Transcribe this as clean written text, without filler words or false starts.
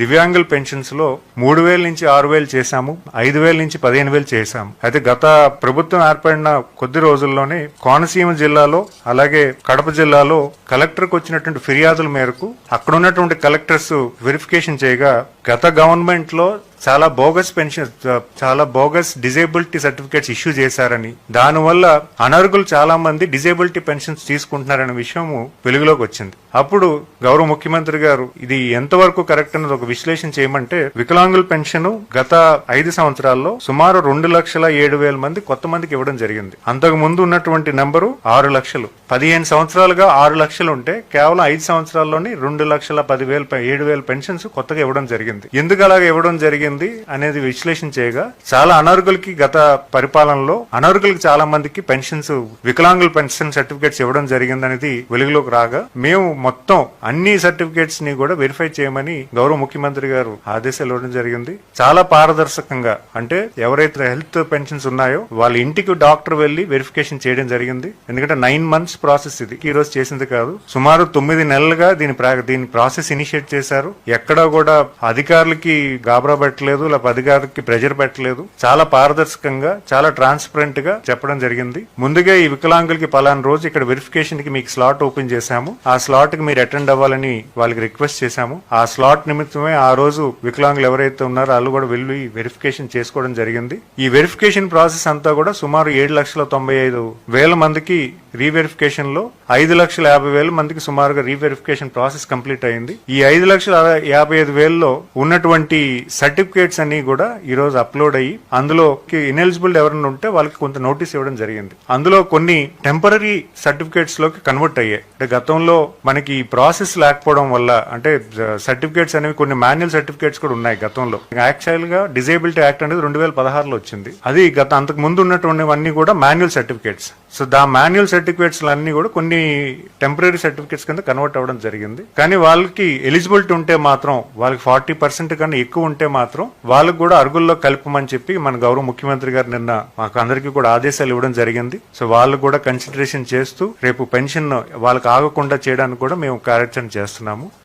దివ్యాంగుల పెన్షన్స్ లో 3,000 నుంచి 6,000 చేశాము, 5,000 నుంచి 15,000 చేశాము. అయితే గత ప్రభుత్వం ఏర్పడిన కొద్ది రోజుల్లోనే కోనసీమ జిల్లాలో అలాగే కడప జిల్లాలో కలెక్టర్కి వచ్చినటువంటి ఫిర్యాదుల మేరకు అక్కడ ఉన్నటువంటి కలెక్టర్స్ వెరిఫికేషన్ చేయగా గత గవర్నమెంట్ లో చాలా బోగస్ డిజేబిలిటీ సర్టిఫికేట్స్ ఇష్యూ చేశారని, దానివల్ల అనర్హులు చాలా మంది డిజేబిలిటీ పెన్షన్స్ తీసుకుంటున్నారనే విషయం వెలుగులోకి వచ్చింది. అప్పుడు గౌరవ ముఖ్యమంత్రి గారు ఇది ఎంతవరకు కరెక్ట్ అన్నది ఒక విశ్లేషణ చేయమంటే, వికలాంగుల పెన్షన్ గత 5 సంవత్సరాల్లో సుమారు 2,07,000 మంది కొత్త మందికి ఇవ్వడం జరిగింది. అంతకు ముందు ఉన్నటువంటి నెంబరు 6 లక్షలు. 15 సంవత్సరాలుగా 6 లక్షలు ఉంటే కేవలం 5 సంవత్సరాల్లోనే 2,10,7,000 పెన్షన్స్ కొత్తగా ఇవ్వడం జరిగింది. ఎందుకు అలాగే ఇవ్వడం జరిగింది అనేది విశ్లేషణ చేయగా, చాలా అనర్హులకి గత పరిపాలనలో అనర్హులకి చాలా మందికి పెన్షన్స్, వికలాంగుల పెన్షన్ సర్టిఫికేట్స్ ఇవ్వడం జరిగింది అనేది వెలుగులోకి రాగా, మేము మొత్తం అన్ని సర్టిఫికేట్స్ ని కూడా వెరిఫై చేయమని గౌరవ ముఖ్యమంత్రి గారు ఆదేశాలు ఇవ్వడం జరిగింది. చాలా పారదర్శకంగా, అంటే ఎవరైతే హెల్త్ పెన్షన్స్ ఉన్నాయో వాళ్ళ ఇంటికి డాక్టర్ వెళ్లి వెరిఫికేషన్ చేయడం జరిగింది. ఎందుకంటే 9 months ప్రాసెస్ ఇది, ఈ రోజు చేసింది కాదు. సుమారు 9 నెలలుగా దీని ప్రాసెస్ ఇనిషియేట్ చేశారు. ఎక్కడా కూడా అధికారులకి గాబరా పెట్టలేదు, లేకపోతే అధికారులకి ప్రెజర్ పెట్టలేదు. చాలా పారదర్శకంగా, చాలా ట్రాన్స్పరెంట్ గా చెప్పడం జరిగింది. ముందుగా ఈ వికలాంగులకి పలానా రోజు ఇక్కడ వెరిఫికేషన్ కి మీకు స్లాట్ ఓపెన్ చేశాము, ఆ స్లాట్ కి మీరు అటెండ్ అవ్వాలని వాళ్ళకి రిక్వెస్ట్ చేశాము. ఆ స్లాట్ నిమిత్తమే ఆ రోజు వికలాంగులు ఎవరైతే ఉన్నారో వాళ్ళు కూడా వెళ్లి వెరిఫికేషన్ చేసుకోవడం జరిగింది. ఈ వెరిఫికేషన్ ప్రాసెస్ అంతా కూడా సుమారు 7,95,000 మందికి రీవెరిఫికేషన్ లో 5,50,000 మందికి సుమారుగా రీవెరిఫికేషన్ ప్రాసెస్ కంప్లీట్ అయింది. ఈ 5,55,000లో ఉన్నటువంటి సర్టిఫికేట్స్ అన్ని కూడా ఈ రోజు అప్లోడ్ అయ్యి, అందులో ఇనెలిజిబుల్ ఎవరైనా ఉంటే వాళ్ళకి కొంత నోటీస్ ఇవ్వడం జరిగింది. అందులో కొన్ని టెంపరరీ సర్టిఫికేట్స్ లోకి కన్వర్ట్ అయ్యాయి. అంటే గతంలో మనకి ప్రాసెస్ లేకపోవడం వల్ల, అంటే సర్టిఫికేట్స్ అనేవి కొన్ని మాన్యువల్ సర్టిఫికేట్స్ కూడా ఉన్నాయి గతంలో. యాక్చువల్ గా డిజేబిలిటీ యాక్ట్ అనేది 2016లో వచ్చింది. అది అంతకు ముందు ఉన్నటువంటివన్నీ కూడా manual certificates. So manual certificates అన్ని కూడా కొన్ని టెంపరరీ సర్టిఫికేట్స్ కింద కన్వర్ట్ అవ్వడం జరిగింది. కానీ వాళ్ళకి ఎలిజిబిలిటీ ఉంటే మాత్రం, వాళ్ళకి 40% కన్నా ఎక్కువ ఉంటే మాత్రం వాళ్ళకు కూడా అర్హుల్లో కలపమని చెప్పి మన గౌరవ ముఖ్యమంత్రి గారు నిన్న మాకు అందరికీ కూడా ఆదేశాలు ఇవ్వడం జరిగింది. సో వాళ్ళు కూడా కన్సిడరేషన్ చేస్తూ రేపు పెన్షన్ వాళ్ళకి ఆగకుండా చేయడానికి కూడా మేము కార్యాచరణ చేస్తున్నాము.